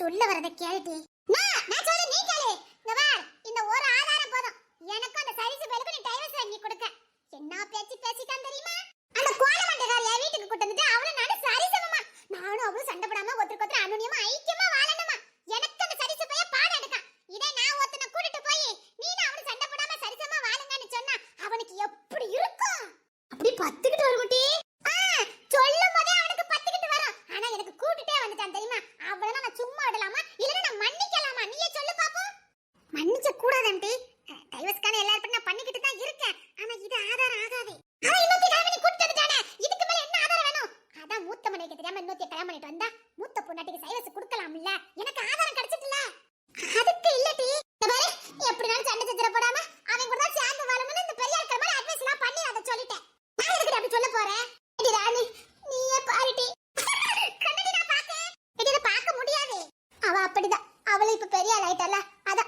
உள்ள வரத கேளுடி. நான் சொல்ல நீ கேளு. இங்க வா, இந்த ஒரு ஆதாரம் போதும். எனக்கு அந்த சரிசு பேருக்கு நீ டைவர்ஸ் வாங்கி கொடுக்க. என்ன பேச்சு பேசிட்டான் தெரியுமா? அந்த கோலமண்டகாரியா வீட்டுக்கு கூட்டி வந்துட்டு அவளும் நானும் சரிசமமா. நானும் அவளும் சண்டை போடாம ஒருத்தருக்கு அனுனியமா ஐக்கியமா வாழணுமா. எனக்கு அந்த சரிசு பைய பாடம் எடுக்க. இதே நான் ஒருத்தனை கூட்டிட்டு போய் நீ அவனும் சண்டை போடாம சரிசமா வாழுங்கன்னு சொன்னா அவனுக்கு எப்படி இருக்கும்? அப்படி பத்துக்கிட்டு வருமுட்டி. சொல்லும் போதே அவனுக்கு பத்துக்கிட்டு வரும். ஆனா எனக்கு கூட்டிட்டே வந்துட்டான் தெரியுமா? அவளை நான் சும்மா விடலாமா இல்ல நான் மன்னிக்கலாமா? நீயே சொல்லு பாப்போம். மன்னிக்க கூடாதுன்டி. டைவர்ஸ்கான எல்லாரும் நான் பண்ணிக்கிட்டு தான் இருக்கேன். ஆனா இது ஆதாரம் ஆகாதே. அவன் இன்னொரு கல்யாணம் கூட்டிட்டு வந்துட்டானே. இதுக்கு மேல என்ன ஆதாரம் வேணும்? அதான் மூத்த மனைவிக்கு தெரியாம இன்னொரு கல்யாணம் பண்ணிட்டு வந்தா மூத்த பொண்டாட்டிக்கு டைவர்ஸ் கொடுக்கலாம்ல. எனக்கு ஆதாரம் கிடைச்சிட்டுல. அதுக்கு இல்லடி. பாரு எப்படி நான் சண்டை சச்சர போடாம அவன் கூட சேர்ந்து வாழணும்னு இந்த பெரிய ஆட்கள் மாதிரி அட்வைஸ்லாம் பண்ணி அத சொல்லிட்டேன். நான் எதுக்கு அப்படி சொல்ல போறேன்? எடி ராணி நீயே பாருடி. கண்ணடி நான் பாக்கேன். எடி இத பார்க்க முடியாது. அவ அப்படிதான். அவளை இப்ப பெரிய ஆள் ஆயிட்டால. அத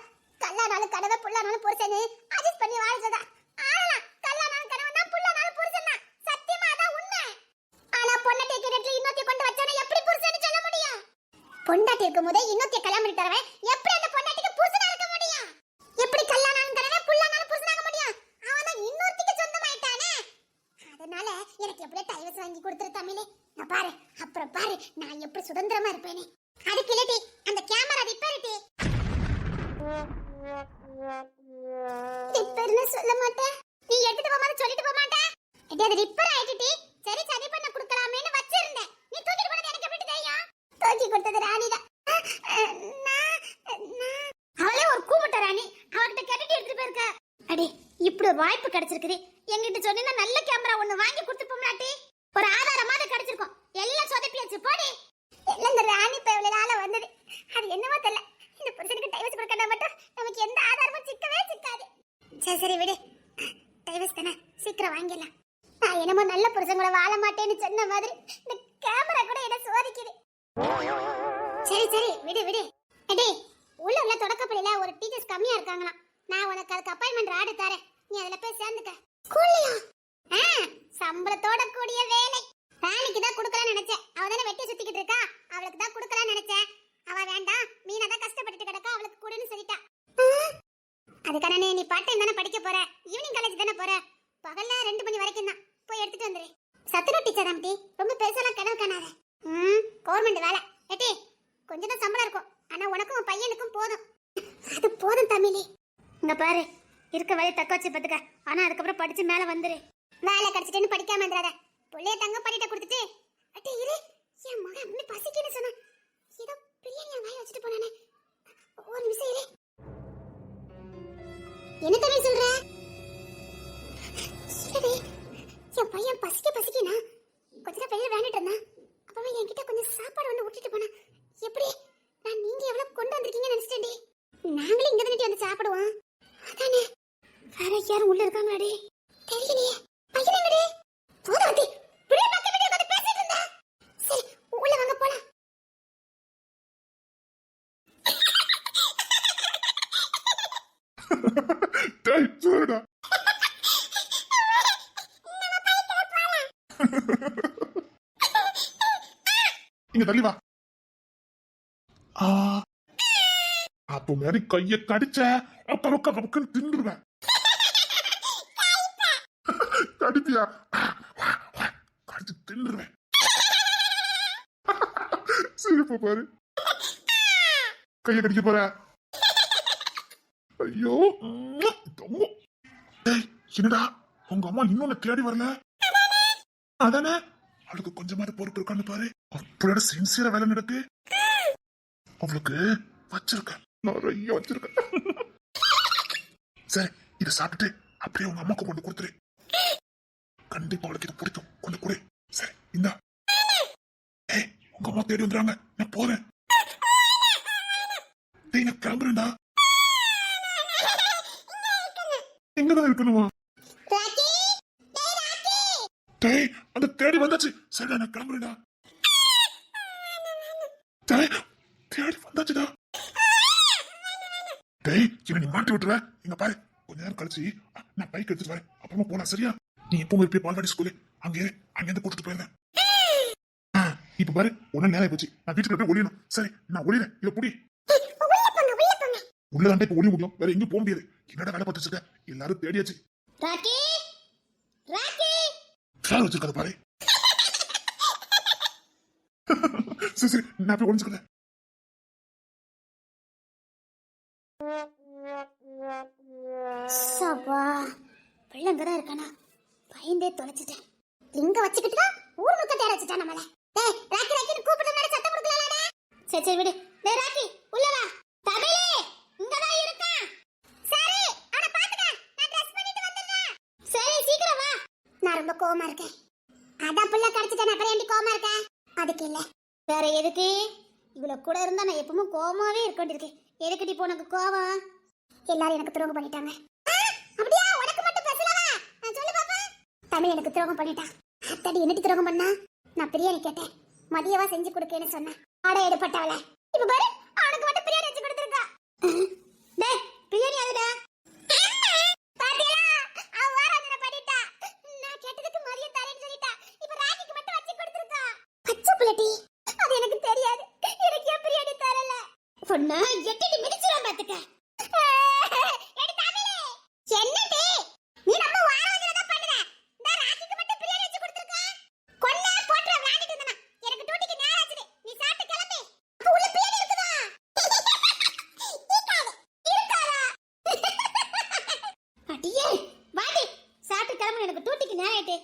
கல்லானாலும் கனவே புல்லானாலும் புருஷனே அட்ஜஸ்ட் பண்ணி வாழ்றதா. ஆனா கல்லானாலும் கனவே தான் புல்லானாலும் புருஷனா. சத்தியமா அதான் உண்மை. ஆனா பொண்டாட்டி கிட்டல இன்னொருத்தி கொண்டு வச்சவனே எப்படி புருஷன்னு சொல்ல முடியும்? பொண்டாட்டி இருக்கும்போதே இன்னொருத்தி கல்யாணம் பண்ணி தரவே எப்படி அந்த பொண்டாட்டிக்கு புருஷனா இருக்க முடியும்? எப்படி கல்லானாலும் கனவே புல்லானாலும் புருஷனாக முடியும்? அவன் தான் இன்னொருத்திக்கு சொந்தமாயிட்டானே. அதனால எனக்கு எப்படியே டைவர்ஸ் வாங்கி கொடுத்துரு தமிழே. நான் பாரு அப்புறம் பாரு நான் எப்படி சுதந்திரமா இருப்பேனே. அதுக்கு இல்லடி அந்த கேமரா ரிப்பேர்டி. ரிப்பேர்னு சொல்ல மாட்டேன். நீ எடுத்துட்டு போமா சொல்லிட்டு போக மாட்டே. எடி அது ரிப்பேர் ஆயிடுடி. சரி சரி பண்ண கொடுக்கலாமேன்னு வச்சிருந்தேன். நீ தூக்கிட்டு போனது எனக்கு எப்படி தெரியும்? தூக்கி கொடுத்தது ராணிதான். அவளே ஒரு கூப்பிட்ட ராணி. அவகிட்ட கேட்டுட்டு எடுத்துட்டு போயிருக்க. அடி இப்படி ஒரு வாய்ப்பு கிடைச்சிருக்குது. எங்கிட்ட சொன்னா நல்ல கேமரா ஒண்ணு வாங்கி கொடுத்துப்போம்லாட்டி. ஒரு ஆதாரமாக கிடைச்சிருக்கும். எல்லாம் சொதப்பியாச்சு போடி. எல்லாம் இந்த ராணி பேவலால வந்தது. அது என்னவோ தெரியல. இந்த புருஷனுக்கு டைவர்ஸ் கொடுக்கறத மட்டும் நமக்கு எந்த ஆதாரமும் சிக்கவே சிக்காது. சரி சரி விடு. டைவர்ஸ் தானே சீக்கிரம் வாங்கிடலாம். நான் என்னமோ நல்ல புருஷன் கூட வாழ மாட்டேன்னு சொன்ன மாதிரி இந்த கேமரா கூட என்ன சோதிக்குது. சரி சரி விடு விடு. அடே உள்ள உள்ள தொடக்கப்பள்ளியில ஒரு டீச்சர்ஸ் கம்மியா இருக்காங்களாம். நான் உனக்கு அதுக்கு அப்பாயின்மெண்ட் ஆர்டர் தரேன். நீ அதுல போய் சேர்ந்துக்க. ஸ்கூல்லையா? சம்பளத்தோட கூடிய வேலை. ராணிக்கு தான் கொடுக்கலாம்னு நினைச்சேன். அவ தானே வெட்டி சுத்திக்கிட்டு இருக்கா. அவளுக்கு தான் கொடுக்கலாம்னு நினைச்சேன். அவ வேண்டாம் மீனா தான் கஷ்டப்பட்டுட்டு கிடக்கா அவளுக்கு கொடுன்னு சொல்லிட்டா. அதுக்கான நீ பார்ட் டைம் தானே படிக்க போற. ஈவினிங் காலேஜ் தானே போற. பகல்ல 2 மணி வரைக்கும் தான். போய் எடுத்துட்டு வந்துரு. சத்துணவு டீச்சர் ஆம்டி. ரொம்ப பெருசாலாம் கனவு காணாத. கவர்மெண்ட் வேலை. ஏட்டி கொஞ்சம் தான் சம்பளம் இருக்கும். ஆனா உனக்கும் உன் பையனுக்கும் போதும். அது போதும் தமிழே. இங்க பாரு இருக்க வேலையை தக்க வச்சு பத்துக்க. ஆனா அதுக்கப்புறம் படிச்சு மேல வந்துரு. வேலை கிடைச்சிட்டேன்னு படிக்காம வந்துடாத. புள்ளைய தங்க பண்ணிட்ட கொடுத்துட்டு அட்டே இரு. என் மகன் அப்படி பசிக்குன்னு சொன்னா ஏதோ பிரியாணி வாய் வச்சுட்டு போனானே. ஒரு நிமிஷம் இரு. என்ன தமிழ் சொல்ற? சரி என் பையன் பசிக்குனா கொஞ்சம் வெளியே வேண்டிட்டு இருந்தான். அப்பவே என்கிட்ட கொஞ்சம் சாப்பாடு வந்து விட்டுட்டு போனா. எப்படி நான் நீங்க எவ்வளவு கொண்டு வந்திருக்கீங்கன்னு நினைச்சிட்டேன்டி. நாங்களே இங்க தானே வந்து சாப்பிடுவோம். அதானே வேற யாரும் உள்ள இருக்காங்களாடி? தெரியலையே. பையன் எங்கடி? போதாதி புரிய பக்கத்துல வந்து பேசிட்டு இருந்தா. சரி உள்ள வாங்க போலாம். டேய் சொல்லுடா. இங்க தள்ளி வா. அப்போ மாதிரி கைய கடிச்ச கபக்குன்னு தின்னுடுவேன். கடிப்பியா? கடிச்சு தின்னுடுவேன். சிரிப்பு பாரு. கைய கடிக்க போற. ஐயோ என்னடா உங்க அம்மா இன்னொன்னு தேடி வரல? அதானே அவளுக்கு கொஞ்சமாவது பொறுப்பு இருக்கான்னு பாரு. அப்படியோட சின்சியரா வேலை நடக்கு. அவளுக்கு வச்சிருக்க நிறைய வச்சிருக்க. சரி இதை சாப்பிட்டுட்டு அப்படியே உங்க அம்மாக்கு கொண்டு கொடுத்துரு. கண்டிப்பா அவளுக்கு இது பிடிக்கும். கொண்டு கொடு. சரி இந்தா. ஏய் உங்க அம்மா தேடி வந்துறாங்க. நான் போறேன். டேய் நான் கிளம்புறேன்டா. எங்கதான் இருக்கணுமா? டேய் அந்த தேடி வந்தாச்சு. சரிடா நான் கிளம்புறேன்டா. டேய் தேடி வந்தாச்சுடா. டேய் என்ன நீ மாட்டி விட்டுற. இங்க பாரு கொஞ்ச நேரம் கழிச்சு நான் பைக் எடுத்துட்டு வரேன். அப்புறமா போலாம் சரியா? நீ எப்பவும் இருப்பே பால்வாடி ஸ்கூலு. அங்கே இருந்து கூட்டிட்டு போயிருந்தேன். இப்ப பாரு உடனே நேரம் போச்சு, நான் வீட்டுக்குள்ள போய் ஒளியணும். சரி நான் ஒளிறேன், இத புடி. உள்ள போங்க உள்ள போங்க. உள்ளதாண்டா இப்ப ஒளிய முடியும், வேற எங்கேயும் போக முடியாது. என்னடா வேலை பார்த்து வச்சிருக்க, எல்லாரும் தேடியாச்சு. ராக்கி ராக்கி ஃபேன் வச்சிருக்காத பாரு. சரி சரி நான் போய் ஒளிஞ்சுக்கிறேன். சபா பிள்ளைங்கதான் இருக்கானா, பயந்தே தொலைச்சிட்டேன். இங்க வச்சுக்கிட்டு ஊர் முக்க தேட வச்சுட்டான் நம்மள. டேய் ராக்கி ராக்கின்னு கூப்பிட்டு சத்தம் கொடுக்கலாம்டா. சரி சரி விடு. டேய் ராக்கி உள்ள வா. தமிழே இங்க தான் இருக்கான். சரி அவனை பாத்துக்க, நான் ட்ரெஸ் பண்ணிட்டு வந்துடுறேன். சரி சீக்கிரம் வா. நான் ரொம்ப கோவமா இருக்கேன். அதான் புள்ள கடிச்சிட்டேன், அப்புறம் ஏன்டி கோவமா இருக்க? அதுக்கு இல்ல, வேற எதுக்கு? இவ்வளவு கூட இருந்தா நான் எப்பவும் கோவமாவே இருக்க வேண்டியிருக்கு. எதுக்குடி இப்போ உனக்கு கோவம்? எல்லாரும் எனக்கு துரோகம் பண்ணிட்டாங்க. அப்படியா? உனக்கு மட்டும் பேசலவா? நான் சொல்லு பாப்பா. தமிழ் எனக்கு துரோகம் பண்ணிட்டான். அத்தடி என்னடி துரோகம் பண்ணா? நான் பிரியாணி கேட்டேன், மதியவா செஞ்சு கொடுக்கேன்னு சொன்னேன். ஆடை எடுப்பட்டவள இப்ப பாரு, அவனுக்கு மட்டும் பிரியாணி செஞ்சு கொடுத்துருக்கா. டேய் பிரியாணி அதுடா. பாத்தியா அவ வாராதன பண்ணிட்டா. நான் கேட்டதுக்கு மதியம் தரேன்னு சொல்லிட்டா. இப்ப ராகிக்கு மட்டும் வச்சு கொடுத்துருக்கா. பச்சை புள்ளட்டி, அது எனக்கு தெரியாது. எனக்கு ஏன் பிரியாணி தரல? பொண்ணா எட்டிடி மிதிச்சுறான் பாத்துக்க. ஏடி தமிழே என்னடி நீ நம்ம வாராதன தான் பண்ணுற? இந்த ராகிக்கு மட்டும் பிரியாணி வச்சு கொடுத்துருக்கா. கொல்ல போட்ற விளையாடிட்டு இருந்தா எனக்கு டூட்டிக்கு நேரம் ஆச்சு. நீ சாப்பிட்டு கிளம்பு. அப்ப உள்ள பிரியாணி இருக்குதா? இருக்காதா? அடியே வாடி சாப்பிட்டு கிளம்பு, எனக்கு டூட்டிக்கு நேரம் ஆயிட்டு.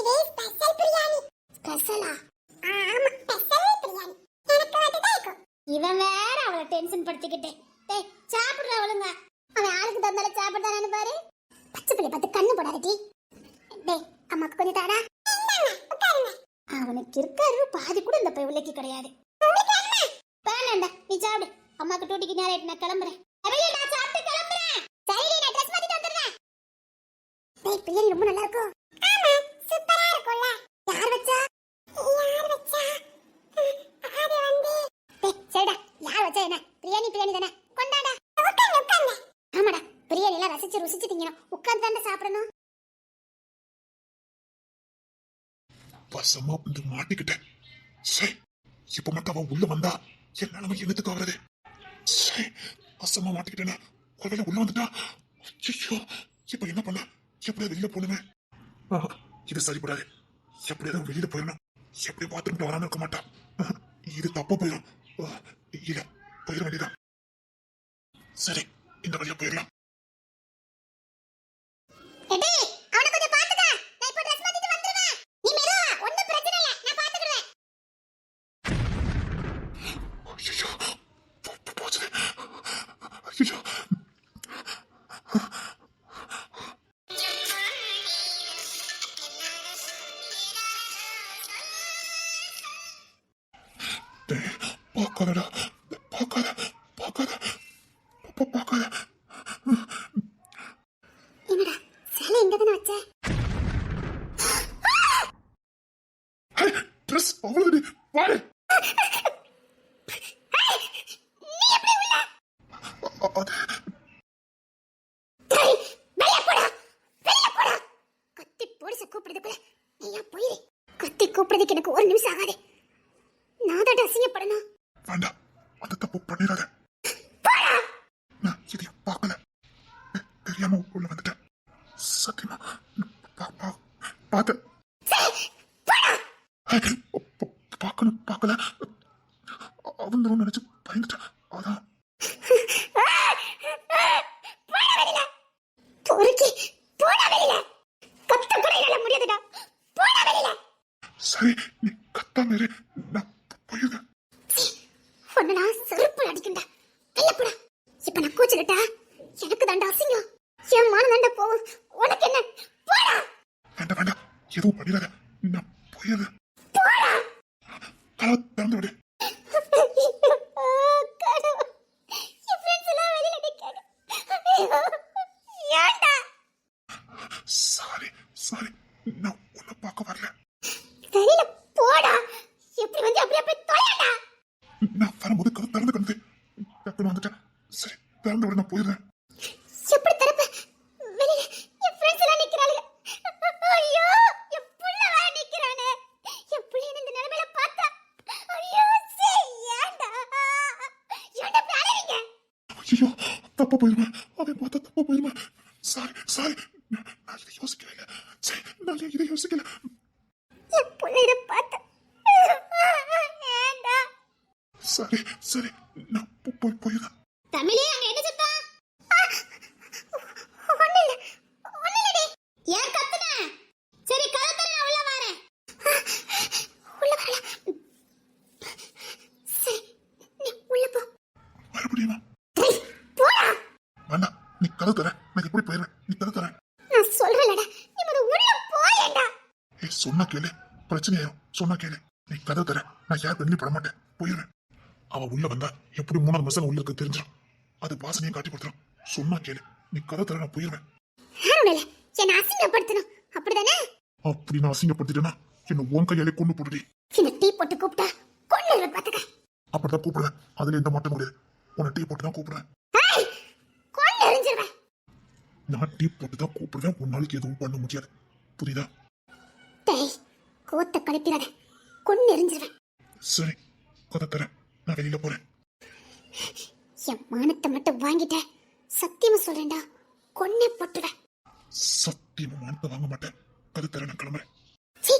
இது ஸ்பெஷல் பிரியாணி. ஸ்பெஷலா? ஆமா ஸ்பெஷல் பிரியாணி. எனக்கு அதுதான் இருக்கும். இவன் வேற அவளை டென்ஷன் படுத்திக்கிட்டே. டேய் சாப்பிடுற ஒழுங்கா. அவன் ஆளுக்கு தந்தால சாப்பிடுதானு பாரு. பச்சை பிள்ளை பார்த்து கண்ணு போடாதடி. டேய் அம்மாக்கு கொஞ்சம் தாடா. அவனுக்கு இருக்காரு பாதி கூட இந்த பையலுக்கு கிடையாது. வேணாண்டா நீ சாப்பிடு. அம்மாக்கு டூட்டிக்கு நேரம் ஆயிட்டு, நான் கிளம்புறேன். நான் சாப்பிட்டு கிளம்புறேன். சரி நான் ட்ரெஸ் மாத்திட்டு வந்துடுறேன். டேய் பிரியாணி ரொம்ப நல்லா இருக்கும். ஆமா சூப்பரா இருக்கும்ல. யார் வச்சா? யார் வச்சா? அது வந்து டேய் சரிடா, யார் வச்சா என்ன? பிரியாணி பிரியாணி தானே, கொண்டாடா. உட்கார்ந்து உட்கார்ந்து. ஆமாடா பிரியாணி எல்லாம் ரசிச்சு ருசிச்சு திங்கணும், உட்கார்ந்து தானே சாப்பிடணும். வசமா வந்து மாட்டிக்கிட்டேன். சரி இப்ப மட்டும் அவன் உள்ள வந்தா என் நிலைமை என்னத்துக்கு ஆகுறது? சரி வசமா மாட்டிக்கிட்டேன்னா ஒருவேளை உள்ள வந்துட்டா ஐயோ இப்ப என்ன பண்ண? எப்படியா வெளியில போகணுமே. இது சரிப்படாது. எப்படியாவது வெளியில போயிடணும். எப்படி பாத்ரூம்ல வராம இருக்க மாட்டான். இது தப்பா போயிடும். இல்ல போயிட வேண்டியதான். சரி இந்த வழியா போயிடலாம். டேய் அவனை கொஞ்சம் பாத்துக்க. நான் இப்ப ட்ரெஸ் மாத்திட்டு வந்துடுவேன். நீ மெதுவா, ஒண்ணும் பிரச்சனை இல்ல, நான் பாத்துக்கிறேன். ஐயோ போச்சு. ஐயோ பார்க்காதடா, பார்க்காத பார்க்காத பார்க்காத. என்னடா சேலை எங்க தான வச்ச? ட்ரெஸ் அவ்வளவு வாடு. நீ எப்படி உள்ள? அது டேய் வெளிய போடா, வெளிய போடா. கத்தி போலீஸ கூப்பிடுறதுக்குள்ள நீயா போயிரு. கத்தி கூப்பிடுறதுக்கு எனக்கு ஒரு நிமிஷம் ஆகாது. நான் தான் அசிங்கப்படணும். வேண்டாம், அந்த தப்பு பண்ணிடாத. நான் இதையும் பார்க்கல, தெரியாம உள்ள வந்துட்டேன். சத்தியமா பார்த்த பார்க்கணும் பார்க்கல. அவன் நினைச்சு பயந்துட்டேன். அதான் பொறுக்கி போடா வெளியில. கத்த கூட என்னால முடியாதுடா. போடா வெளியில. சரி நீ கத்தாம இரு, நான் போயிருக்கேன். உன்னை நான் செருப்பு அடிக்கண்டா. வெளிய போடா. இப்ப நான் கூச்சலிட்டா எனக்கு தாண்டா அசிங்கம். என் மானம் தாண்டா போகும். உனக்கு என்ன? போடா. வேண்டாம் வேண்டாம் எதுவும் பண்ணிடாத, நான் போயிருக்கேன். போடா. கதவை திறந்து விடு. கடவுள், என் ஃப்ரெண்ட்ஸ் எல்லாம் வெளியில நிக்காங்க. ஏன்டா? சாரி சாரி, நான் உன்னை பார்க்க வரல. வெளியில போடா. எப்படி வந்து அப்படியே போய் தொலைடா. நான் வரும்போது கதை திறந்து கிடந்து டக்குன்னு வந்துட்டேன். சரி திறந்து விட, நான் போயிடுறேன். எப்படி திறப்ப? வெளியில என் ஃப்ரெண்ட்ஸ் எல்லாம் நிக்கறாங்க. ஐயோ என் புள்ள வேற நிக்கறானே. என் புள்ள இந்த நிலைமையில பார்த்தா தப்பா போயிருமா? அவன் பார்த்தா தப்பா போயிருமா? சாரி சாரி, நான் இதை யோசிக்கவே இல்லை. சரி, நான் இதை யோசிக்கல. என் பிள்ளைய பார்த்த ஏண்டா சரி சரி, நான் போயிடுறேன். தமிழே அங்க என்ன சத்தம்? ஒண்ணில்ல ஒண்ணில்லடி. ஏன் கத்துன? சரி கதை தர, நான் உள்ள வரேன். உள்ள வரல. சரி நீ உள்ள போ. மறுபடியுமா? போடா. வேண்டாம், நீ கதை தர, நான் எப்படி போயிடுறேன். நீ கதை தர. நான் சொல்றேன்டா, நீ முத உள்ள போயேண்டா. சொன்னா கேளு, பிரச்சனையாயிரும். சொன்னா கேளு, நீ கதை தர, நான் யார் கண்ணி பட மாட்டேன், போயிடுறேன். அவ உள்ள வந்தா எப்படி 3வது மாசம் உள்ள இருக்க தெரிஞ்சிடும். அது வாசனையும் காட்டி கொடுத்துரும். சொன்னா கேளு, நீ கதை தர, நான் போயிடுவேன். என்ன அசிங்கப்படுத்தணும் அப்படிதானே? அப்படி நான் அசிங்கப்படுத்திட்டேன்னா என்ன உன் கையாலே கொண்டு போடுடி. இந்த டீ போட்டு கூப்பிட்டா கொண்டு பாத்துக்க. அப்படிதான் கூப்பிடுவேன், அதுல எந்த மாற்றம் முடியாது. உன்னை டீ போட்டு தான் கூப்பிடுவேன். கொண்டு எரிஞ்சிருவேன். நான் டீ போட்டு தான் கூப்பிடுவேன். ஒரு நாளைக்கு எதுவும் பண்ண முடியாது, புரியுதா? டேய், கோத்த கலப்பிடாத, கொண்டு எரிஞ்சிருவேன். சரி, கதை தரேன், நான் வெளியில போறேன். என் மானத்தை மட்டும் வாங்கிட்ட, சத்தியமா சொல்றேன்டா, கொன்னே போட்டுவேன். சத்தியமா மானத்தை வாங்க மாட்டேன். கதை தரேன், நான் கிளம்புறேன். சீ,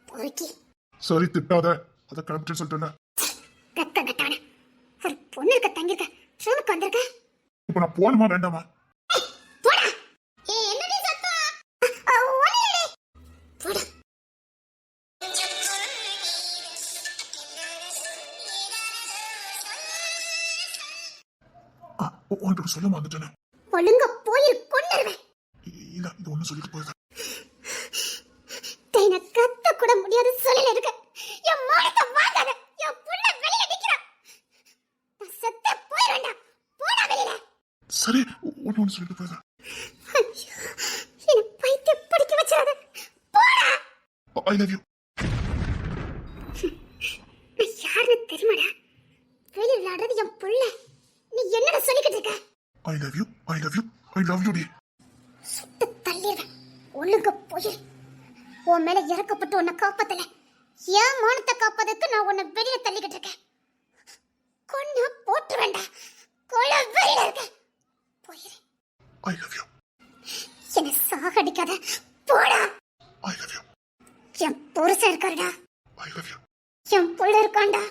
பொறுக்கி. சரி, திட்டாத, அதை கிளம்பிட்டு சொல்லிட்டேன். கத்த கட்டான ஒரு பொண்ணு இருக்க தங்கிருக்க ரூமுக்கு வந்திருக்க. இப்ப நான் போகணுமா வேண்டாமா? போடா. ஏய், என்னடி சத்தம்? ஒண்ணுலடி. போடா. உன்கிட்ட சொல்ல வந்துட்டேன். ஒழுங்க போய் கொன்னுருவேன். இல்ல, இது ஒண்ணு சொல்லிட்டு போயிருந்தேன். தேன கத்த கூட முடியாத சொல்லில இருக்க. என் மானத்தை வாங்காத. என் புள்ள வெளிய நிக்கிறா. நான் செத்த போயிரேன்டா. போடா வெளியில. சரி, ஒண்ணு சொல்லிட்டு போயிருந்தேன். என்ன பைத்திய பிடிக்க வச்சாத. போடா. ஐ லவ் யூ. நான் யாருன்னு தெரியுமாடா? வெளிய விளையாடுறது என் புள்ள. நீ என்னடா சொல்லிக்கிட்டு இருக்க? I love you, I love you, I love you டி. சுட்டு தள்ளிடுவேன். ஒழுங்க போய் உன் மேல இறக்கப்பட்டு உன்னை காப்பாத்தல. என் மானத்தை காப்பதற்கு நான் உன்னை வெளியில தள்ளிக்கிட்டு இருக்கேன். கொன்னு போட்டு வேண்டாம். கொலை வெளியில இருக்க. போயிரு. ஐ லவ் யூ. என்னை சாகடிக்காத. போடா. ஐ லவ் யூ. என் புருஷன் இருக்காருடா. ஐ லவ் யூ. என் புள்ள இருக்காண்டா.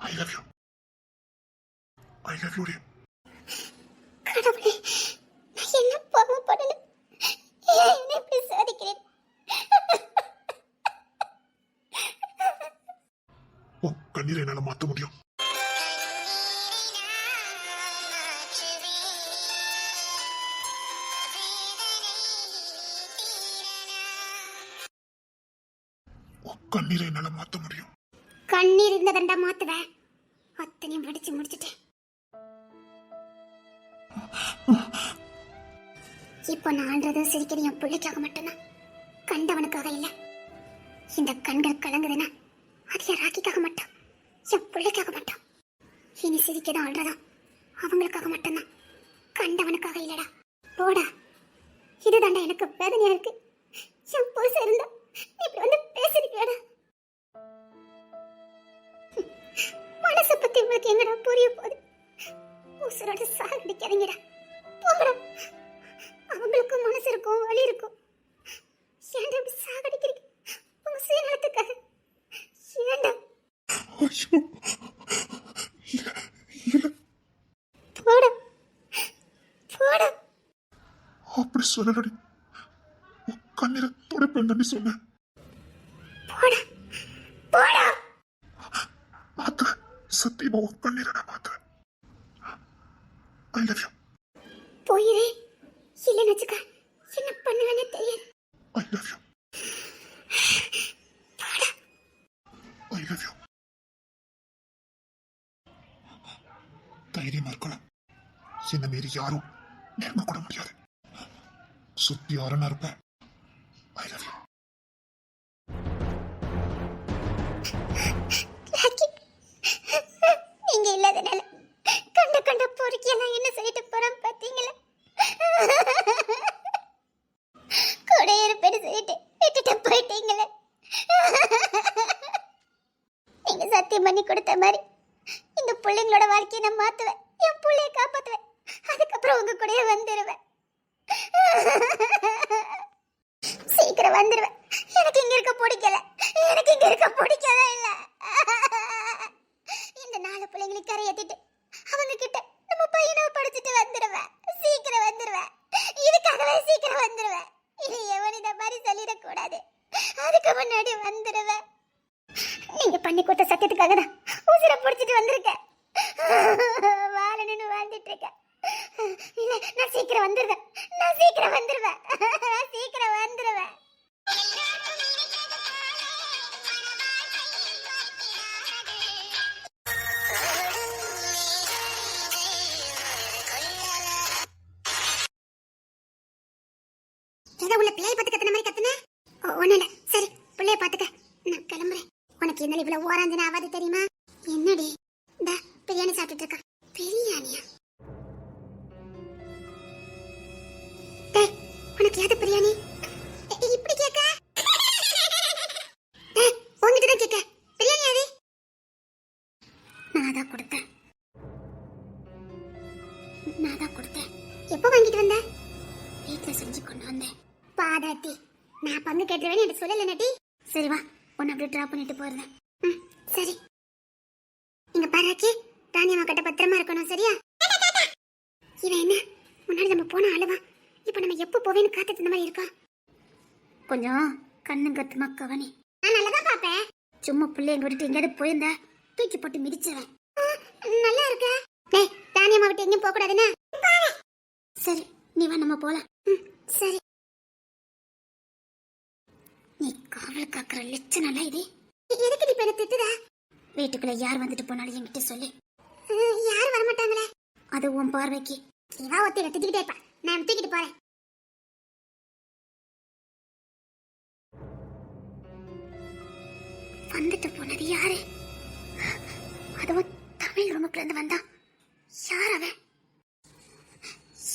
I love you. I love you டி. கடவுளே, நான் என்ன பாவம் பண்ணல? ஏன் என்னை இப்படி சாதிக்கிறேன்? உன் கண்ணீரை என்னால மாத்த முடியும். உன் கண்ணீரை என்னால மாத்த முடியும். கண்ணீர் இந்த தண்டா மாத்துவேன். அத்தனையும் படிச்சு முடிச்சுட்டேன். இப்போ நான் ஆள்றது சிரிக்கிறது என் பிள்ளைக்காக மட்டும்தான், கண்டவனுக்காக இல்ல. இந்த கண்கள் கலங்குதுன்னா அது என் ராக்கிக்காக மட்டும், என் பிள்ளைக்காக மட்டும். இனி சிரிக்கதான் ஆள்றதா அவங்களுக்காக மட்டும்தான், கண்டவனுக்காக இல்லடா. போடா. இதுதாண்டா எனக்கு வேதனையா இருக்கு. என் புருஷன் இருந்தா இப்படி வந்து பேசிருக்கேடா. மனசை பத்தி உங்களுக்கு எங்கடா புரிய போகுது? உசுரோட சாகடிக்காதீங்கடா. போங்கடா. அவங்களுக்கும் மனசு இருக்கும், வலி இருக்கும். ஏன்டா இப்படி சாகடிக்கிறீங்க? உங்க சுயநலத்துக்காக. ஏன்டா? ஐயோ, இல்ல, இல்ல. போடா. போடா. அப்படி சொல்லலடி. உன் கண்ணீரை துடைப்பேன் தாண்டி சொன்னேன். போடா. போடா. மாத்துறேன், சத்தியமா உன் கண்ணீரை நான் மாத்துறேன். ஐ லவ் யூ. போயிரே. இல்லைன்னு வச்சுக்க, என்ன பண்ணுவேன்னு தெரியாது. ஐ love you. I love you. தைரியமா இருக்கலாம். என்ன மீறி யாரும் நெருங்க கூட முடியாது. சுத்தி யாரும் இருப்பேன். ஐ லவ் யூ. நீங்க இல்லாதனால கண்ட கண்ட பொறுக்கியெல்லாம் என்ன சொல்லிட்டு போறான் பாத்தீங்களா? கூட இருப்பேன்னு சொல்லிட்டு விட்டுட்டு போயிட்டீங்களே. நீங்க சத்தியம் பண்ணி கொடுத்த மாதிரி இந்த பிள்ளைங்களோட வாழ்க்கையை நான் மாத்துவேன், என் பிள்ளைய காப்பாத்துவேன். அதுக்கப்புறம் உங்க கூட சீக்கிரம் வந்துருவேன். எனக்கு இங்க இருக்க பிடிக்கல. எனக்கு இங்க இருக்க பிடிக்கவே இல்ல. இந்த 4 பிள்ளைங்களை கரையேத்திட்டு அவங்க கிட்ட நம்ம பையனை படிச்சுட்டு வந்துருவேன். சீக்கிரம் வந்துருவேன். இதுக்காகவே சீக்கிரம் வந்துருவேன். இனி எவன் இந்த மாதிரி சொல்லிடக்கூடாது. அதுக்கு முன்னாடி வந்துருவேன். நீங்க பண்ணி கொடுத்த சத்தியத்துக்காக தான் உசுரை பிடிச்சிட்டு வந்திருக்கேன். வாழணும்னு வாழ்ந்துட்டு இருக்கேன். இல்ல, நான் சீக்கிரம் வந்துருவேன். நான் சீக்கிரம் வந்துருவேன். நான் சீக்கிரம் வந்துருவேன். ஏதோ உள்ள பிள்ளைய பார்த்து கத்துன மாதிரி கத்துன. ஒண்ணு இல்ல. சரி, பிள்ளைய பாத்துக்க. நான் கிளம்புறேன். உனக்கு என்ன இவ்வளவு ஓராஞ்சனா ஆவாது தெரியுமா? என்னடி இந்த பிரியாணி சாப்பிட்டுட்டு இருக்கா? பிரியாணியா? உனக்கு ஏது பிரியாணி இப்படி கேட்க? உங்ககிட்ட தான் கேட்க. பிரியாணி அது நான் தான் கொடுத்தேன். நான் தான் கொடுத்தேன். எப்போ வாங்கிட்டு வந்த? வீட்டுல செஞ்சு கொண்டு வந்தேன். பாதாட்டி, நான் பங்கு கேட்டுருவேன்னு எனக்கு சொல்லல நட்டி. சரி வா, உன்னை அப்படியே ட்ராப் பண்ணிட்டு போறேன். சரி. இங்க பாராக்கி, தானியம்மா கிட்ட பத்திரமா இருக்கணும், சரியா? இவன் என்ன முன்னாடி நம்ம போன அழுவா, இப்ப நம்ம எப்ப போவேன்னு காத்துட்டு இருந்த மாதிரி இருக்கா? கொஞ்சம் கண்ணு கத்துமா கவனி. நான் நல்லதான் பாப்பேன். சும்மா பிள்ளைங்க விட்டுட்டு எங்கேயாவது போயிருந்தா தூக்கி போட்டு மிதிச்சிருவேன். நல்லா இருக்க. டேய், தானியம்மா விட்டு எங்கேயும் போக கூடாதுன்னா. சரி, நீ வா, நம்ம போலாம். சரி. நீ காவல் காக்குற லட்சணம் இது. எதுக்கு நீ பெண்ணை திட்டுற? வீட்டுக்குள்ள யார் வந்துட்டு போனாலும் என்கிட்ட சொல்லு. யாரும் வரமாட்டாங்களே. அது உன் பார்வைக்கு. இவா ஒத்தி திட்டிக்கிட்டே இருப்பா. நான் தூக்கிட்டு போறேன். வந்துட்டு போனது யாரு? அதுவும் தமிழ் ரூமுக்குள்ள இருந்து வந்தா. யார் அவன்?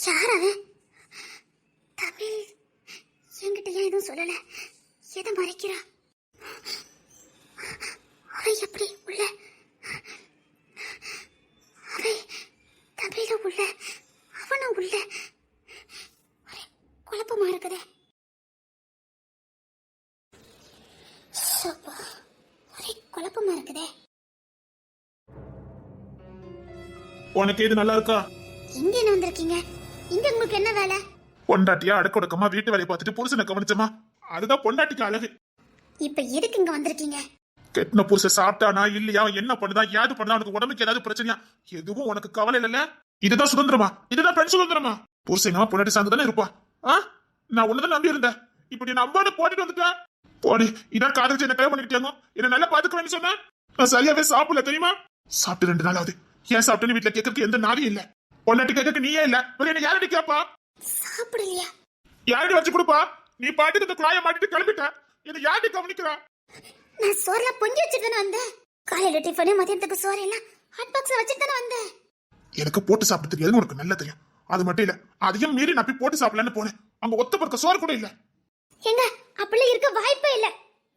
யார் அவன்? தமிழ் என்கிட்ட ஏன் எதுவும் சொல்லல? எதை மறைக்கிறா? அவை எப்படி உள்ள? அவை தமிழ உள்ள, அவனும் உள்ள. ஒரே குழப்பமா இருக்குதே. ஒரே குழப்பமா இருக்குதே. உனக்கு இது நல்லா இருக்கா? இங்க என்ன வந்திருக்கீங்க? இங்க உங்களுக்கு என்ன வேலை? பொண்டாட்டியா அடக்கொடக்கமா வீட்டு வேலையை பார்த்துட்டு புருஷனை கவனிச்சமா, அதுதான் பொண்டாட்டிக்கு அழகு. இப்ப எதுக்கு இங்க வந்திருக்கீங்க? கெட்டின புருஷன் சாப்பிட்டானா இல்லையா, என்ன பண்ணுதா, ஏது பண்ணுதா, உனக்கு உடம்புக்கு ஏதாவது பிரச்சனையா, எதுவும் உனக்கு கவலை இல்ல. இதுதான் சுதந்திரமா? இதுதான் பெண் சுதந்திரமா? புருஷன் பொண்டாட்டி சார்ந்து தானே இருப்பா. நான் உன்னதான் நம்பி இருந்தேன். இப்படி நம்பாடு போட்டுட்டு வந்துட்டேன். போடி, இதான் காதலிச்சு என்ன கல்யாணம் பண்ணிக்கிட்டாங்க. என்ன நல்லா பாத்துக்க சொன்னேன். நான் சரியாவே சாப்பிடல தெரியுமா? சாப்பிட்டு 2 நாள் ஆகுது. ஏன் சாப்பிட்டு வீட்டுல கேட்கறதுக்கு எந்த நாதியும் இல்ல. பொண்டாட்டி கேட்கறதுக்கு நீயே இல்ல. என்ன யாரடி கேப்பா? சாப்பிடலையா? யாரடி வச்சு கொடுப்பா? நீ பாட்டுக்கு இந்த குழாய மாட்டிட்டு கிளம்பிட்ட. இதை யாரடி கவனிக்கிறா? நான் சோறுல பொங்கி வச்சுட்டு வந்தேன். காலையில டிஃபனு, மதியத்துக்கு சோறு எல்லாம் ஹாட் பாக்ஸ்ல வச்சுட்டு தானே வந்தேன். எனக்கு போட்டு சாப்பிட தெரியாதுன்னு உனக்கு நல்லா தெரியும். அது மட்டும் இல்ல, அதையும் மீறி நான் போய் போட்டு சாப்பிடலான்னு போனேன். அங்க ஒத்த பறக்க சோறு கூட இல்ல. எங்க அப்படிலாம் இருக்க வாய்ப்பே இல்ல.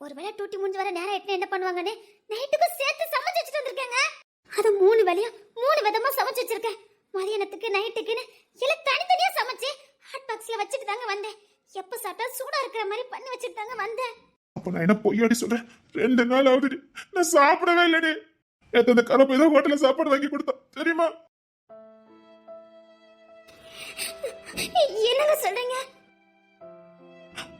ஒருவேளை டூட்டி முடிஞ்சு வர நேரம் எட்டு என்ன பண்ணுவாங்கன்னு நைட்டுக்கு சேர்த்து சமைச்சு வச்சுட்டு வந்திருக்கேங்க. அது 3 வேளையும் 3 விதமா சமைச்சு வச்சிருக்கேன். மதியானத்துக்கு நைட்டுக்குன்னு எல்லாம் தனித்தனியா சமைச்சு ஹாட் பாக்ஸ்ல வச்சுட்டு தாங்க வந்தேன். எப்ப சாப்பிட்டா சூடா இருக்கிற மாதிரி பண்ணி வச்சுட்டு தாங்க வந்தேன். அப்ப நான் என்ன பொய்யாடி சொல்றேன்? 2 நாள் ஆகுது நான் சாப்பிடவே இல்லடி. எத்தனை கரப்பு ஏதோ ஹோட்டல்ல சாப்பாடு வாங்கி கொடுத்தோம் தெரியுமா? என்னங்க சொல்றீங்க?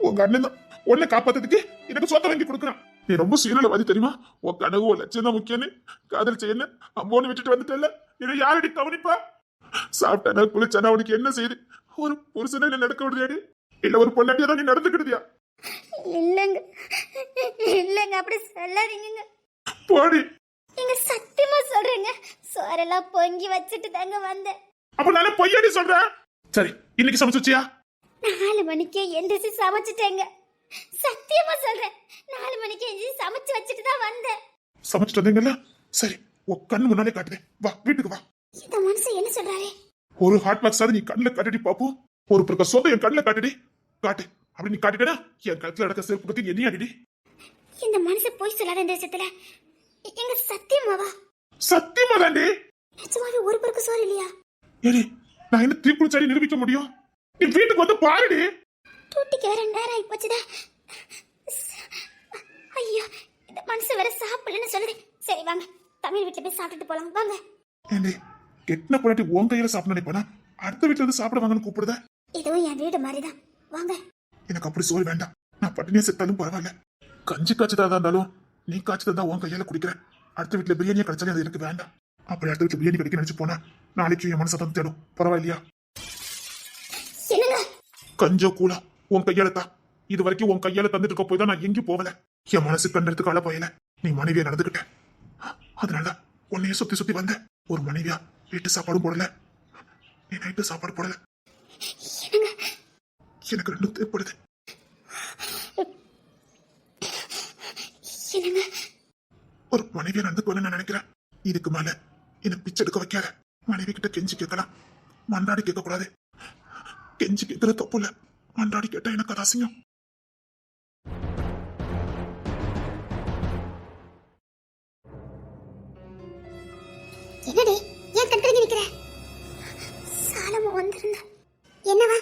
உங்க அண்ணன் தான் உன்னை காப்பாத்துறதுக்கு எனக்கு சொத்தை வாங்கி கொடுக்குறான். நீ ரொம்ப சீரழவாதி தெரியுமா? உன் கனவு லட்சம் தான் முக்கியன்னு காதல் செய்யன்னு அம்மோன்னு விட்டுட்டு வந்துட்டல. இதை யாரடி கவனிப்பா? சாப்பிட்டானா குளிச்சானா உனக்கு என்ன செய்யுது? ஒரு புருஷனை என்ன நடக்க விடுறியாடி? இல்ல ஒரு பொண்டாட்டியா தான் நீ நடந்துக்கிடுதியா? இல்லங்க இல்லங்க, அப்படி சொல்லாதீங்க. போடி. நீங்க சத்தியமா சொல்றீங்க. சோறெல்லாம் பொங்கி வச்சுட்டு தாங்க வந்தேன். அப்ப நானே பொய்யாடி சொல்றேன். சரி, இன்னைக்கு சமைச்சு வச்சியா? 4 மணிக்கே எந்திரிச்சு சமைச்சிட்டேங்க. சத்தியமா சொல்றேன், 4 மணிக்கு எந்திரிச்சு சமைச்சு வச்சுட்டு தான் வந்தேன். சமைச்சிட்டு வந்தீங்கல்ல? சரி, உன் கண்ணு முன்னாலே காட்டுதே. வா, வீட்டுக்கு வா. இந்த மனுஷன் என்ன சொல்றாரு? ஒரு ஹாட் பாக்ஸ் நீ கண்ணுல காட்டுடி பாப்போம். ஒரு பிறக்க சொந்த என் கண்ணுல காட்டுடி. காட்டு. அப்படி நீ காட்டிட்டா என் கழுத்துல அடக்க செருப்பு பத்தி என்ன அடிடி? இந்த மனுஷன் போய் சொல்லாத இந்த விஷயத்துல. எங்க சத்தியமாவா? சத்தியமா தாண்டி. நிஜமாவே ஒரு பிறகு சோறு இல்லையா? ஏடி, நான் என்ன தீக்குளிச்சாடி நிரூபிக்க முடியும்? நீ வீட்டுக்கு வந்து பாருடி. டூட்டிக்கு வேற நேரம் ஆகி போச்சுடா. ஐயோ, இந்த மனசு வேற சாப்பிடலன்னு சொல்லுது. சரி வாங்க, தமிழ் வீட்டுல போய் சாப்பிட்டுட்டு போலாம் வாங்க. ஏண்டி கெட்டின பொண்டாட்டி உன் கையில சாப்பிட நினைப்பானா? அடுத்த வீட்டுல இருந்து சாப்பிட வாங்கன்னு கூப்பிடுத. இதுவும் என் வீடு மாதிரிதான், வாங்க. எனக்கு அப்படி சோறு வேண்டாம். நான் பட்டினியா செத்தாலும் பரவாயில்ல. கஞ்சி காய்ச்சதா இருந்தாலும் நீ காய்ச்சதா தான் உன் கையால குடிக்கிறேன். அடுத்த வீட்டுல பிரியாணியா கிடைச்சாலும் அது எனக்கு வேண்டாம். அப்படி அடுத்த வீட்டுல பிரியாணி கிடைக்க நினைச்சு போனா நாளைக்கு என் மனசை தான் தேடும். பரவாயில்லையா? என்னங்க கஞ்சோ கூலா உன் கையால தான். இது வரைக்கும் உன் கையால தந்துட்டு இருக்க போய் தான் நான் எங்கேயும் போகல. என் மனசு கண்டெடுத்துக்கு அள போயல. நீ மனைவியா நடந்துகிட்ட. அதனால உன்னைய சுத்தி சுத்தி வந்த. ஒரு மனைவியா வீட்டு சாப்பாடும் போடல, நீ நைட்டு சாப்பாடு போடல. எனக்கு ரெண்டும் தேவைப்படுது. ஒரு மனைவியா நடந்துக்கணும்னு நான் நினைக்கிறேன். இதுக்கு மேல என்ன பிச்சை எடுக்க வைக்காத. மனைவி கிட்ட கெஞ்சி கேட்கலாம், மண்டாடி கேட்க கூடாது. கெஞ்சி கேட்கறது தப்பு இல்ல, மண்டாடி கேட்டா எனக்கு அது அசிங்கம். என்னடி ஏன் கண்டறிஞ்சு நிக்கிற? சாலமோ வந்திருந்த என்னவா?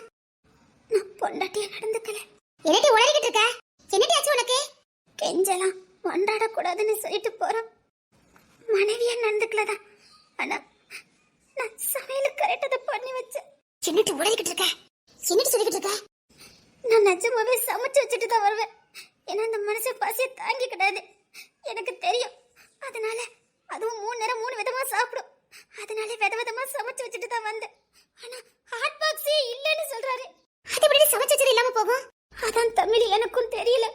நான் பொண்டாட்டியா நடந்துக்கல. என்னடி உளறிக்கிட்டு இருக்க? என்னடி ஆச்சு உனக்கு? கெஞ்சலாம் கொண்டாட கூடாதுன்னு சொல்லிட்டு போறோம். மனைவியா நடந்துக்கலதா. ஆனா நான் சமையல் கரெக்டா பண்ணி வச்சேன். என்னடி உளறிக்கிட்டு இருக்க? என்னடி சொல்லிக்கிட்டு இருக்க? நான் நிஜமாவே சமைச்சு வச்சுட்டு தான் வருவேன். ஏன்னா அந்த மனசு பசியை தாங்கிக்கிடாது, எனக்கு தெரியும். அதனால அதுவும் 3 நேரம் 3 விதமா சாப்பிடும். அதனால விதவிதமா சமைச்சு வச்சுட்டு தான் வந்தேன். ஆனா ஹாட் பாக்ஸே இல்லைன்னு சொல்றாரு. அது எப்படி சமைச்சு வச்சது இல்லாம போகும்? அதான் தமிழ் எனக்கும் தெரியல.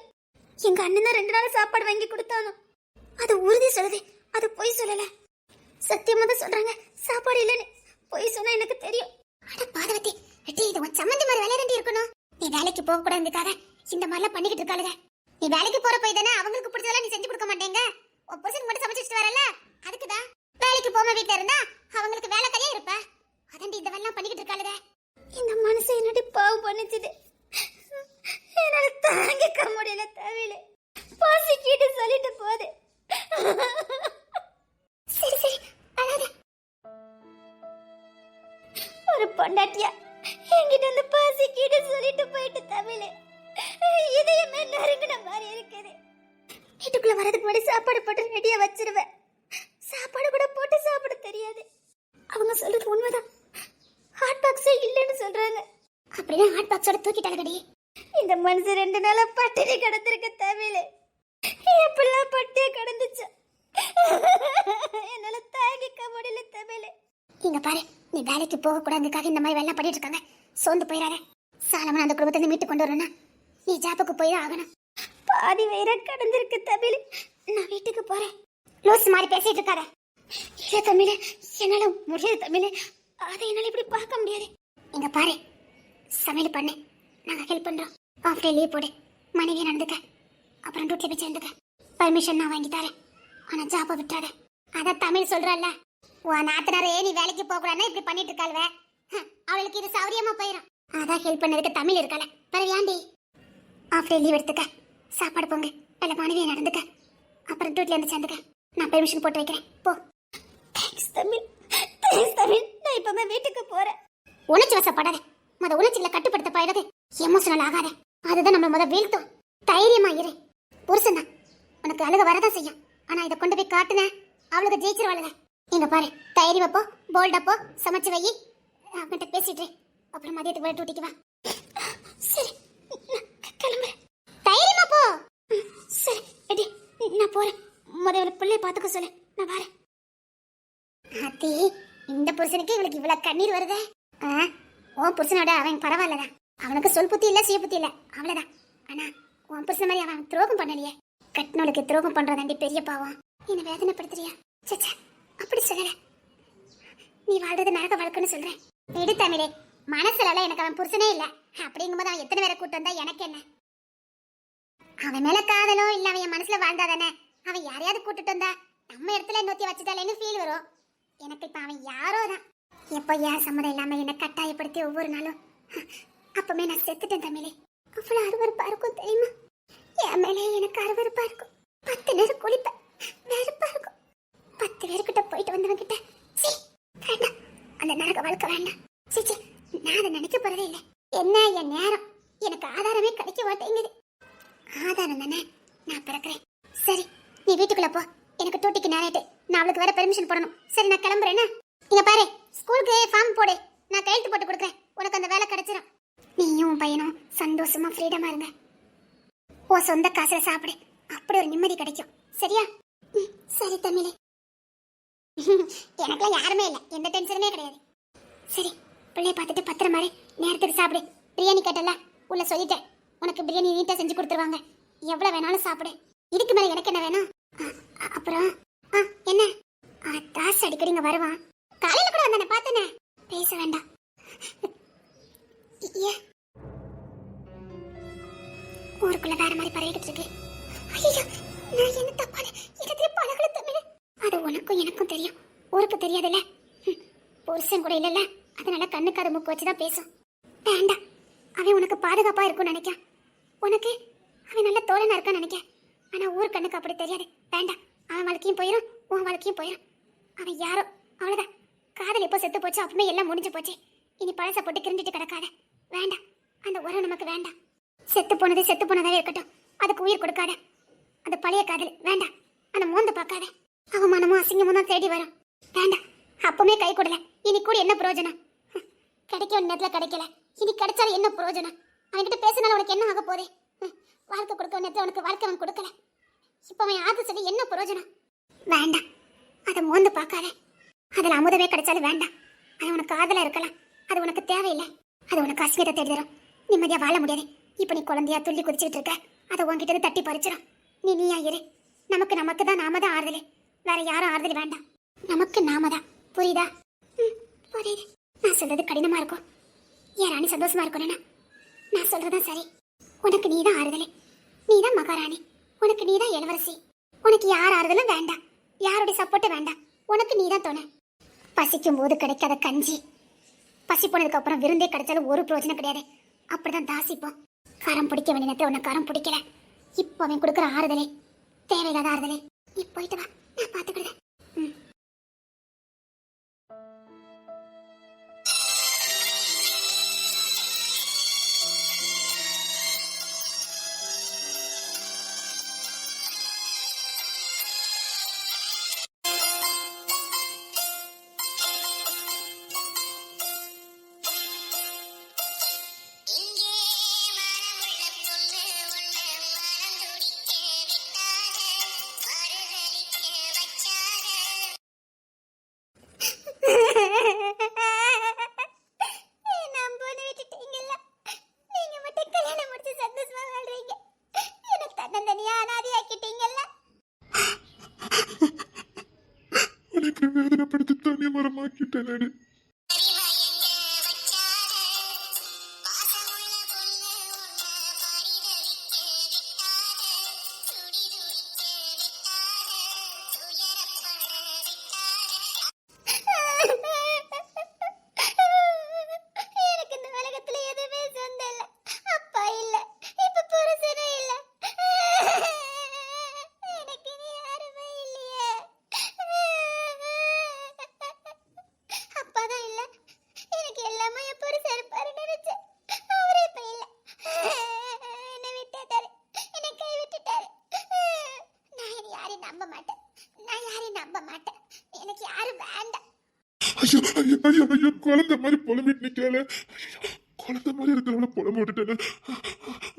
எங்க அண்ணன் தான் 2 நாள் சாப்பாடு வாங்கி கொடுத்தானோ. அது உறுதி சொல்லுது, அது பொய் சொல்லல. சத்தியமா தான் சொல்றாங்க சாப்பாடு இல்லைன்னு. பொய் சொன்னா எனக்கு தெரியும். அட பாதவதி, இது உன் சம்மந்தி மாதிரி வேலை ரெண்டி இருக்கணும். நீ வேலைக்கு போக கூடாதுக்காக இந்த மாதிரிலாம் பண்ணிக்கிட்டு இருக்காளுங்க. நீ வேலைக்கு போற போய் தானே அவங்களுக்கு பிடிச்சதெல்லாம் நீ செஞ்சு கொடுக்க மாட்டேங்க. ஒரு பர்சன் மட்டும் சமைச்சு வச்சுட்டு வரல, அதுக்குதான். வேலைக்கு போகாம வீட்டுல இருந்தா அவங்களுக்கு வேலை கரையா இருப்ப. அதாண்டி இந்த வேலை பண்ணிக்கிட்டு இருக்காளுங்க. இந்த மனசு என்னடி பாவம் பண்ணிச்சுது. என்னால தாங்கிக்க முடியல தவில. பசிக்கிட்டு சொல்லிட்டு போகுது. சரி சரி அழாத. ஒரு பொண்டாட்டியா என்கிட்ட வந்து பசிக்கிட்டு சொல்லிட்டு போயிட்டு தமிழ் இதையுமே நறுங்கின மாதிரி இருக்குது. வீட்டுக்குள்ள வரதுக்கு முன்னாடி சாப்பாடு போட்டு ரெடியா வச்சிருவேன். சாப்பாடு கூட போட்டு சாப்பிட தெரியாது. அவங்க சொல்றது உண்மைதான். ஹாட் பாக்ஸே இல்லைன்னு சொல்றாங்க. அப்படின்னா ஹாட் பாக்ஸோட தூக்கிட்டாங்கடி. இந்த மனசு 2 நாளா பட்டினி கிடந்திருக்க தமிழ். எப்பெல்லாம் பட்டியே கிடந்துச்சு. என்னால தாங்கிக்க முடியல தமிழ். இங்க பாரு, நீ வேலைக்கு போக கூடாதுக்காக இந்த மாதிரி வேலை பண்ணிட்டு இருக்காங்க. சோர்ந்து போயிடாத. சாலமன் அந்த குடும்பத்தை மீட்டு கொண்டு வரணும்னா நீ ஜாப்புக்கு போய் ஆகணும். பாதி வயிற கடந்திருக்கு தமிழ். நான் வீட்டுக்கு போறேன். லூஸ் மாதிரி பேசிட்டு இருக்காத. இல்ல தமிழ், என்னால முடியாது தமிழ். அதை என்னால இப்படி பார்க்க முடியாது. இங்க பாரு, சமையல் பண்ணு, நாங்க ஹெல்ப் பண்றோம். ஆஃப் டே லீவ் போடு, மனைவியை நடந்துக்க. அப்புறம் டூட்டில போய் சேர்ந்துக்க. பர்மிஷன் நான் வாங்கி தரேன், ஆனா ஜாப்பை விட்டாத. அதான் தமிழ் சொல்றல்ல, உன் நாத்தனாரே நீ வேலைக்கு போக கூடாதுன்னா இப்படி பண்ணிட்டு இருக்காளுவ. அவளுக்கு இது சௌரியமா போயிடும். அதான் ஹெல்ப் பண்ணதுக்கு தமிழ் இருக்கல. பரவாயாண்டி, ஆஃப் டே லீவ் எடுத்துக்க. சாப்பாடு போங்க, நல்ல மனைவியை நடந்துக்க. அப்புறம் டூட்டில இருந்து சேர்ந்துக்க. நான் பெர்மிஷன் போட்டு வைக்கிறேன், போ. Thanks Tamil, thanks Tamil. நான் இப்பவே வீட்டுக்கு போறேன். உணர்ச்சி வசப்படாத. உணர்ச்சிகளை கட்டுப்படுத்த போயிடாது. எமோஷனல் ஆகாத. அதுதான் நம்ம முத வீழ்த்தும். தைரியமா இரு. புருஷன் தான், உனக்கு அழுக வரதான் செய்யும். ஆனா இதை கொண்டு போய் காட்டுன அவளுக்கு ஜெயிச்சிருவாளுங்க. இங்க பாரு, தைரியமா போ, போல்டா போ, சமைச்சு வை. அவன்கிட்ட பேசிட்டு அப்புறம் மதியத்துக்கு வர டூட்டிக்கு வா. சரி, கிளம்புறேன். தைரியமா போ. சரி எடி, நான் போறேன். முதல்ல பிள்ளை பாத்துக்க சொல்லு, நான் வரேன். அத்தி, இந்த புருஷனுக்கு இவளுக்கு இவ்வளவு கண்ணீர் வருதே. உன் புருஷனோட அவன் பரவாயில்லதான். அவனுக்கு சொல் புத்தி இல்ல, சீ புத்தி இல்ல, அவ்வளவுதான். ஆனா உன் புருஷன் மாதிரி அவன் துரோகம் பண்ணலையே. கட்டினவளுக்கு துரோகம் பண்றதாண்டி பெரிய பாவம். என்ன வேதனைப்படுத்துறியா? சச்சா, அப்படி சொல்லல. நீ வாழ்றது நரக வழக்குன்னு சொல்றேன். விடு தமிழே, மனசுல எனக்கு அவன் புருஷனே இல்ல. அப்படிங்கும்போது அவன் எத்தனை பேரை கூட்டு வந்தா எனக்கு என்ன? அவன் மேல காதலோ இல்ல அவன் என் மனசுல வாழ்ந்தாதானே. அவன் யாரையாவது கூட்டிட்டு வந்தா நம்ம இடத்துல நோத்தி வச்சுட்டாலேன்னு ஃபீல் வரும். எனக்கு இப்ப அவன் யாரோ தான். எப்போ யார் சம்மதம் இல்லாம என்ன கட்டாயப்படுத்தி ஒவ்வொரு நாளும் அப்பமே நான் செத்துட்டேன் தமிழே. அவ்வளவு அருவருப்பா இருக்கும் தெரியுமா? என் மேலே எனக்கு அருவருப்பா இருக்கும். 10 நேரம் குளிப்பேன், வெறுப்பா இருக்கும். 10 பேருக்கிட்ட போயிட்டு வந்தவங்கிட்ட வேண்டாம், அந்த நரக வாழ்க்கை வேண்டாம். சிச்சி, நான் அதை நினைக்க போறதே இல்லை. என்ன என் நேரம் எனக்கு ஆதாரமே கிடைக்க மாட்டேங்குது. ஆதாரம் தானே நான் பிறக்கிறேன். சரி நீ வீட்டுக்குள்ள போ, எனக்கு டூட்டிக்கு நேராயிட்டு நான் அவளுக்கு வேற பெர்மிஷன் போடணும். சரி நான் கிளம்புறேன்னா இங்க பாரு, ஸ்கூலுக்கு ஃபார்ம் போடு, நான் கையெழுத்து போட்டு கொடுக்குறேன், உனக்கு அந்த வேலை கிடைச்சிடும். நீயும் உன் பையனும் சந்தோஷமா ஃப்ரீடமா இருங்க. ஓ சொந்த காசுல சாப்பிடு, அப்படி ஒரு நிம்மதி கிடைக்கும். சரியா? சரி தமிழே. எனக்குலாம் யாருமே இல்லை, எந்த டென்ஷனுமே கிடையாது. சரி பிள்ளைய பார்த்துட்டு பத்திரம் மாதிரி நேரத்துக்கு சாப்பிடு. பிரியாணி கேட்டல உள்ள சொல்லிட்டேன், உனக்கு பிரியாணி நீட்டா செஞ்சு கொடுத்துருவாங்க. எவ்வளவு வேணாலும் சாப்பிடு. இதுக்கு மேல எனக்கு என்ன வேணும்? அப்புறம் என்ன தாஸ் அடிக்கடி இங்க வருவான். காலையில கூட வந்தானே பார்த்தனே. பேச வேண்டாம். ஊருக்குள்ள வேற மாதிரி பரவிக்கிட்டு இருக்கு. ஐயோ நான் என்ன தப்பான இடத்துல பழகல தமிழ். அது உனக்கும் எனக்கும் தெரியும், ஊருக்கு தெரியாதுல்ல. புருஷன் கூட இல்லைல்ல, அதனால கண்ணுக்கு அது மூக்கு வச்சுதான் பேசும். வேண்டாம், அவன் உனக்கு பாதுகாப்பா இருக்கும்னு நினைக்கான். உனக்கு அவன் நல்ல தோழனா இருக்கான்னு நினைக்க. ஆனா ஊர் கண்ணுக்கு அப்படி தெரியாது. வேண்டாம், அவன் வாழ்க்கையும் போயிடும், உன் வாழ்க்கையும் போயிடும். அவன் யாரோ அவ்வளவுதான். காதல் எப்போ செத்து போச்சு, அப்பவுமே எல்லாம் முடிஞ்சு போச்சு. இனி பழச போட்டு கிரிஞ்சிட்டு கிடக்காத. வேண்டாம், அந்த உறவு நமக்கு வேண்டாம். செத்து போனதாவே இருக்கட்டும், அதுக்கு உயிர் கொடுக்காத. அந்த பழைய காதல் வேண்டாம். அந்த மோந்து பார்க்காத. அவமானமும் அசிங்கமும் தான் தேடி வரும். வேண்டாம், அப்பவுமே கை கொடுல, இனி கூட என்ன பிரயோஜனம்? கிடைக்க வேண்டிய நேரத்துல கிடைக்கல, இனி கிடைச்சாலும் என்ன பிரயோஜனம்? அவன்கிட்ட பேசினாலும் உனக்கு என்ன ஆக போதே? வாழ்க்கை கொடுக்க வேண்டிய நேரத்துல உனக்கு வாழ்க்கை அவன் கொடுக்கல. இப்ப அவன் ஆது சொல்லி என்ன பிரயோஜனம்? வேண்டாம், அதை மோந்து பார்க்காத. அதுல அமுதமே கிடைச்சாலும் வேண்டாம். அது உனக்கு காதலா இருக்கலாம், அது உனக்கு தேவையில்லை. அது உனக்கு அசிங்கத்தை தேடி தரும், நிம்மதியா வாழ முடியாது. இப்ப நீ குழந்தையா துள்ளி குதிச்சுட்டு இருக்க, அதை உன்கிட்ட இருந்து தட்டி பறிச்சிடும். நீயா இரு. நமக்கு தான் நாம தான் ஆறுதல், வேற யாரும் ஆறுதல் வேண்டாம். நமக்கு நாம தான். புரியுதா? புரியுது. நான் சொல்றது கடினமா இருக்கும், ஏன் ராணி சந்தோஷமா இருக்கணும்னா நான் சொல்றதுதான் சரி. உனக்கு நீதான் ஆறுதல், நீதான் மகாராணி, உனக்கு நீதான் இளவரசி. உனக்கு யார் ஆறுதலும் வேண்டாம், யாருடைய சப்போர்ட்டும் வேண்டாம். உனக்கு நீதான் தோண. பசிக்கும் போது கிடைக்காத கஞ்சி, பசி போனதுக்கு அப்புறம் விருந்தே கிடைச்சாலும் ஒரு பிரயோஜனம் கிடையாது. அப்படிதான் தாசிப்போம். காரம் பிடிக்க வேண்டிய நேரத்தை உனக்கு காரம் பிடிக்கல. இப்போ அவன் கொடுக்குற ஆறுதலே தேவையில்லாத ஆறுதலே. நீ போயிட்டு வா, நான் பார்த்துக்கிடுறேன். உனக்கு வேதனைப்படுத்தி தனி மரமாக்கிட்டேன். ஐயோ ஐயோ ஐயோ ஐயோ, குழந்தை மாதிரி புலம்பிட்டு நிக்கல. குழந்தை மாதிரி இருக்கிறவள புலம்ப விட்டுட்டேன்.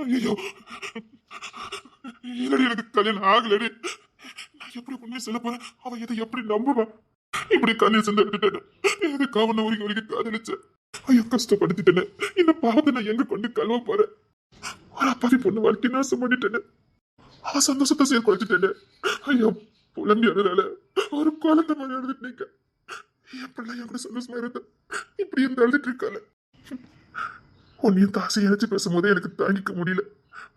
ஐயோ இல்லடி, எனக்கு கல்யாணம் ஆகலடி. நான் எப்படி உண்மையை சொல்ல போறேன்? அவ இதை எப்படி நம்புவா? இப்படி கண்ணீர் சென்று விட்டுட்டேன். எனக்கு அவனை உரிக்க காதலிச்சேன். ஐயோ கஷ்டப்படுத்திட்டேன். இந்த பாவத்தை நான் எங்க கொண்டு கழுவ போறேன்? ஒரு அப்பாவி பொண்ணு வாழ்க்கை நாசம் பண்ணிட்டேன். அவன் சந்தோஷத்தை செயல்படுத்திட்டேன். ஐயோ புலம்பி அழுதால ஒரு குழந்தை மாதிரி அழுதுட்டு நிக்க. என் பிள்ளை என் கூட சந்தோஷமா இருந்த இப்படி இருந்து அழுதுட்டு இருக்கால. உன்னையும் தாசை இணைச்சு பேசும்போதே எனக்கு தாங்கிக்க முடியல.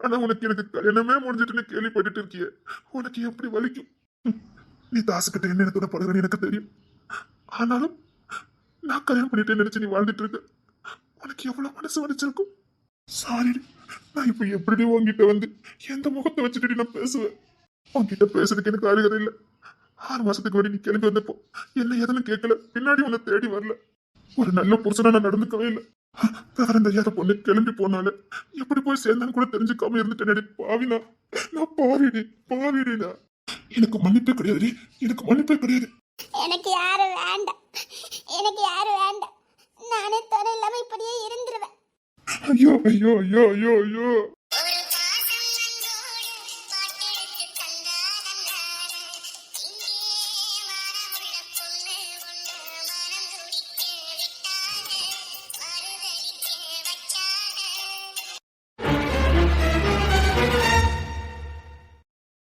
ஆனா உனக்கு எனக்கு கல்யாணமே முடிஞ்சிட்டுன்னு கேள்விப்பட்டுட்டு இருக்கிய, உனக்கு எப்படி வலிக்கும்? நீ தாசுக்கிட்ட என்ன இடத்தோட பழகன்னு எனக்கு தெரியும். ஆனாலும் நான் கல்யாணம் பண்ணிட்டேன்னு நினைச்சு நீ வாழ்ந்துட்டு இருக்க. உனக்கு எவ்வளவு மனசு வலிச்சிருக்கும். சாரி, நான் இப்ப எப்படி உன்கிட்ட வந்து எந்த முகத்தை வச்சுட்டு நான் பேசுவேன்? உன்கிட்ட பேசுறதுக்கு எனக்கு அருகதை இல்லை. 6 மாசத்துக்கு முன்னாடி நீ கிளம்பி வந்தப்போ என்ன எதுன்னு கேட்கல, பின்னாடி உன்னை தேடி வரல. ஒரு நல்ல புருஷனா நான் நடந்துக்கவே இல்லை. விவரம் தெரியாத பொண்ணு கிளம்பி போனால எப்படி போய் சேர்ந்தான்னு கூட தெரிஞ்சுக்காம இருந்துட்டேனடி பாவினா. நான் பாவிடினா. எனக்கு மன்னிப்பே கிடையாது, எனக்கு மன்னிப்பே கிடையாது. எனக்கு யாரும் வேண்டாம், எனக்கு யாரும் வேண்டாம். நானே துணை இல்லாம இப்படியே இருந்துருவேன். ஐயோ ஐயோ ஐயோ ஐயோ ஐயோ.